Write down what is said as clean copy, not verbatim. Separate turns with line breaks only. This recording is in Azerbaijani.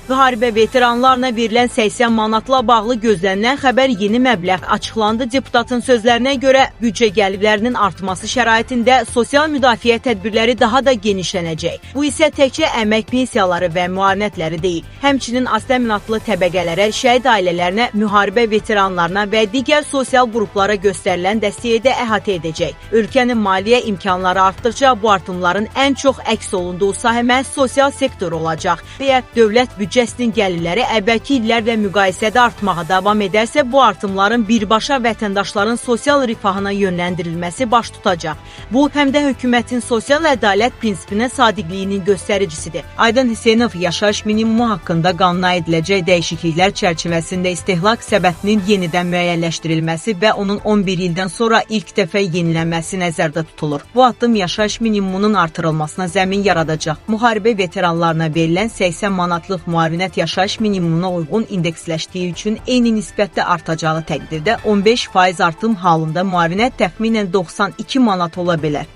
Müharibə veteranlarına verilən 80 manatla bağlı gözlənilən xəbər yeni məbləğ açıqlandı. Deputatın sözlərinə görə büdcə gəlirlərinin artması şəraitində sosial müdafiə tədbirləri daha da genişlənəcək. Bu isə təkcə əmək pensiyaları və müavinətləri deyil, həmçinin az təminatlı təbəqələrə, şəhid ailələrinə, müharibə veteranlarına və digər sosial qruplara göstərilən dəstəyi də əhatə edəcək. Ölkənin maliyyə imkanları artdıqca bu artımların ən çox əks olunduğu sahə məhz sosial sektor olacaq. Əgər dövlət büdcəsinin gəlirləri əvvəlki illərlə müqayisədə artmağa davam edərsə, bu artımların birbaşa vətəndaşların sosial rifahına yönləndirilməsi baş tutacaq. Bu, həm də hökumətin sosial ədalət prinsipinə sadiqliyinin göstəricisidir. Aydın Hüseynov yaşayış minimumu haqqında qanuna ediləcək dəyişikliklər çərçivəsində istehlak səbətinin yenidən müəyyənləşdirilməsi və onun 11 ildən sonra ilk dəfə yenilənməsi nəzərdə tutulur. Bu addım yaşayış minimumunun artırılmasına zəmin yaradacaq. Müharibə veteranlarına verilən 80 manatlıq müavinət yaşayış minimumuna uyğun indeksləşdiyi üçün eyni nisbətdə artacağı təqdirdə 15% artım halında müavinət təxminən 92 manat ola bilər.